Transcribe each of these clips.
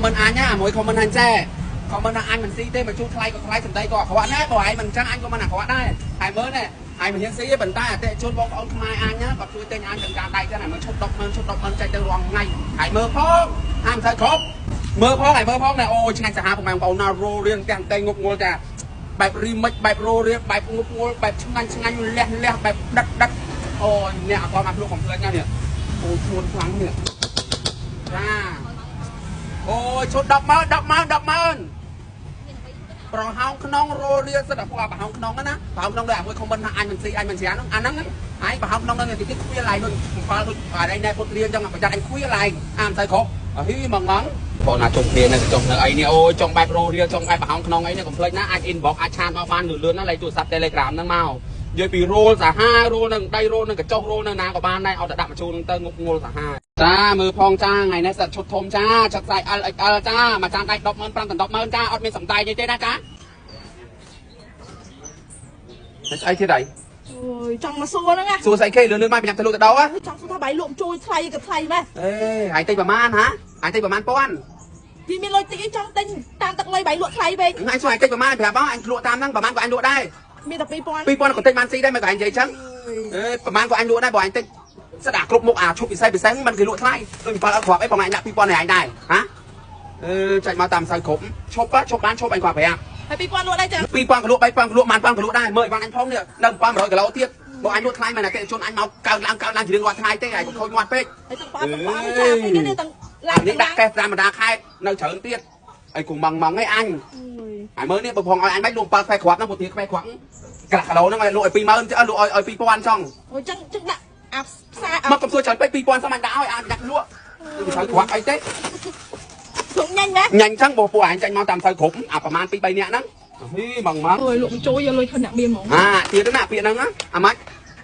មិនអញណាមួយខមមិនអញចេះខមមិនអញមិនស៊ីទេមកជួថ្លៃក៏ថ្លៃសំដីក៏អាក្រក់ណាបើឯងមិនចឹងអញក៏មិនអាក្រក់ដែរហើយមើលនេះហើយមិនហ៊ានស៊ីទេប៉ុន្តែអតិជនបងប្អូនខ្មែរអញណាគាត់ជួយទិញអញទាំងការដៃចឹងហើយមើលឈប់100000ចេញទៅរងថ្ងៃហើយមើលផងហាមស្អីគ្រប់មើលផងហើយមើលផងណែអូឆ្ងាញ់សាហាវបងប្អូនណារោរៀងទាំងតែងប់ងល់ចាបែបរីមិចបែបរោរៀងបែបងប់ងល់បែបឆ្ងាញ់លះបែបដឹកអូអ្នកអត់មកខ្លួនកំភ្លេចណានេះអូខ្លួនខ្លាំងនេះចាអូឈុត100000ប្រហោងក្នុងរោរៀងសិតតែពួកប្រហោងក្នុងណាប្រហោងក្នុងដូចអាមួយខមមិនថាអញមិនស៊ីអញមិនស្រាហ្នឹងអាហ្នឹងហើយប្រហោងក្នុងហ្នឹងទីខ្វៀលឡើងដូច7ដូចអានេះណែពុតរៀងចឹងប្រយ័ត្នអញខ្វៀលឡើងអាមិនស្អីគ្រប់អហ៊ីម៉ងបងណាជុំគ្នានៅចុះនៅអីនេះអូចង់បែបរោរៀងចង់បែបប្រហោងក្នុងអីនេះកុំភ្លេចណាអាច inbox អាចឆាតមកបានលឿនណាលេខទូរស័ព្ទ Telegram ហ្នឹងមកនិយាយពីរោលសាហារោលនឹងដៃរោលនឹងកញ្ចុះរោលនៅណាក៏បានដែរអត់ទៅដាក់បញ្ជូនទៅងប់ងល់សាហាចាមើលផងចាថ្ងៃនេះសិតឈុតធំចាចាត់ខ្សែ LXL ចាមួយចានដៃ100000 5100000ចាអត់មានសំដែងទេណាចាស្អីទៀតអីអូយចង់មកសួរហ្នឹងណាសួរស្អីគេលឿនមកប្រញាប់ទៅលក់ទៅដោចង់សួរថាបាយលក់ជួយថ្លៃក៏ថ្លៃម៉េះអេហើយតិចប្រហែលហាហើយតិចប្រហែលពាន់ពីមានលុយតិចអីចង់ទិញតាមទឹកលុយបាយលក់ថ្លៃវិញអញសួរអញតិចប្រហែលប្រាប់បងអញលក់តាមហ្នឹងប្រហែលក៏អញលក់ដែរមានតែ2000ក៏តិចបានស៊ីដែរមិនក៏អញនិយាយចឹងអេប្រហែលក៏អញលក់ដែរបើអញតិចស្ដាប់គ្រប់មុខអាឈប់ពិសេសមិនគេលក់ថ្លៃដូច7អត់គ្រាប់អីបងអញដាក់2000ឲ្យអញដែរហាអឺចាច់មកតាមសៅគ្រប់ឈប់បានឈប់អញគាត់ប្រាប់ហើយ2000លក់ដែរចឹង2000ក៏លក់3000ក៏លក់1000ក៏លក់ដែរមើលឲ្យបានអញផងនេះនៅ700គីឡូទៀតបើអញលក់ថ្លៃមែនតែគេជនអញមកកើនឡើងជារៀងរាល់ថ្ងៃទេហើយកុំខូចងាត់ពេកហើយទាំង1000ចាពីនេះទាំងឡើងនេះដាក់កេសធម្មតាខែនៅច្រើនទៀតអីគូម៉ងឯអញហើយមើលនេះបើផងឲ្យអញបាច់លក់7ខែគ្រាប់ហ្នឹងពុទាខ្វែគ្រាប់ក្រាស់គីឡូហ្នឹងឲ្យលក់ឲ្យ20000លក់ឲ្យ2000ចង់អូចឹងដាក់អាផ្សារមកកំសួរច្រើនពេក2000សមអញដាក់ឲ្យអញដាក់លក់ត្រូវគ្រាប់អីទេលោកញ៉ាញ់ម៉េះញ៉ាញ់ចឹងបើពួកអញចាញ់មកតាមទៅគ្រប់អាប្រហែល2 3នាក់ហ្នឹងហីម៉ងអូយលក់បញ្ចូលយកលុយខឹងអ្នកមានហ្មងទៀតណាពាក្យហ្នឹងអាម៉េច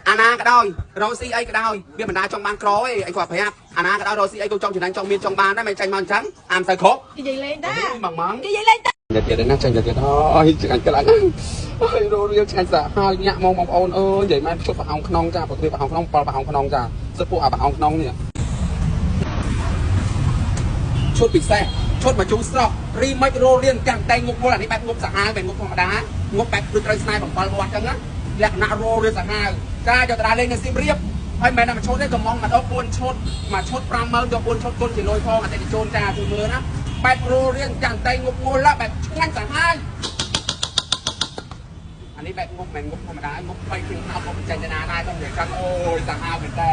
អាណាក៏ដោយរកស៊ីអីក៏ដោយវាមិនដាចង់បានក្រអីអញគាត់ប្រាប់អាណាក៏ដោយរកស៊ីអីក៏ចង់ចំណេញចង់មានចង់បានដែរមិនចាញ់មកអញ្ចឹងអាមទៅគ្រប់និយាយលេងតាម៉ងនិយាយលេងតាទៀតណាចាញ់ទៀតអូយចាញ់ខ្លាំងអើយរោរៀលឆ្ងាញ់សាហាវញាក់មកបងប្អូនអើយនិយាយមែនជប់ប្រហោងក្នុងចាប្រទ្រីប្រហោងក្នុង7ប្រហោងក្នុងចាសិតពួកអាប្រហោងក្នុងនេះឈុតពិសេសឈុតមកជូរស្រស់រីមិចរោរៀនកាំងតែងងប់ងល់អានេះបែបងប់សាហាវបែបងប់ធម្មតាងប់បែបដូចត្រូវស្នេហ៍7វត្តអញ្ចឹងណាលក្ខណៈរោរៀនសាហាវចាយកតារាលេងនៅសៀមរាបហើយមិនមែនតែមួយឈុតទេកំងមកដល់4ឈុតមួយឈុត50000យក4ឈុតគុណជាលុយផងអតិថិជនចាជួយមើលណាបែបរោរៀនកាំងតែងប់ងល់បែបឆ្ងាញ់សាហាវអានេះបែបងប់មិនងប់ធម្មតាងប់3គ្រឿងអត់មកចេញទៅណាដែរต้องនិយាយចឹងអូយសាហាវមែនតើ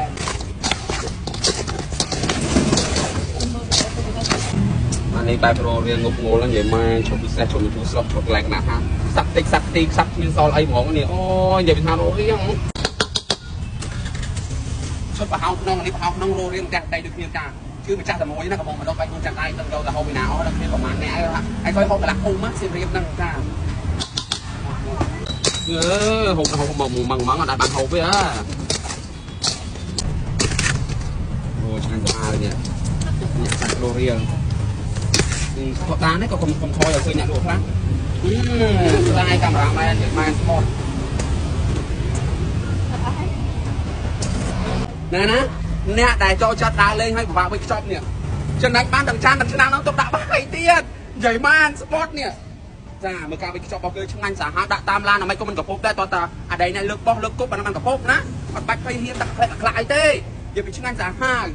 អានេះបែបរោរៀងងប់ងល់ហ្នឹងនិយាយមកឈប់ពិសេសឈប់ជួយស្រស់ឈប់កន្លែងណាស់ហាសាក់តិចសាក់ទីសាក់គ្មានសល់អីហ្មងនេះអូយនិយាយពីថារោរៀងឈប់ប្រហោងក្នុងនេះប្រហោងក្នុងរោរៀងតែដៃដូចគ្នាចាគឺម្ចាស់តែមួយណាកំងមកដល់បែបខ្លួនចាស់ដៃទៅយកទៅហូបពីណាអស់ដល់គ្នាប្រហែលអ្នកឯងហូបកន្លះភូមិសៀមរាបហ្នឹងចាហូបមកម៉ងអត់បានហូបទេអូឆ្ងាញ់ទៅហើយនេះអ្នកសាច់រោរៀងគាត់បាននេះក៏ខ្ញុំខយឲ្យឃើញអ្នកលក់ខ្លះស្ដាយកាមេរ៉ាមែនស្ពតណាអ្នកដែលចូលចិត្តដើរលេងឲ្យពិបាកវិញខ្ចប់នេះចំណេញបានទាំងចានទាំងឆ្នាំហ្នឹងទុកដាក់បាយទៀតនិយាយបានស្ពតនេះចាមើលការវិញខ្ចប់របស់គេឆ្ងាញ់សាហាវដាក់តាមឡានអាមិនក៏មិនកពប់ដែរតោះតាអាដីនេះលើកបោះលើកគប់អាហ្នឹងមិនកពប់ណាអត់បាច់ភ័យហ៊ានដាក់ផ្លែអាខ្លះអីទេនិយាយពីឆ្ងាញ់សាហាវ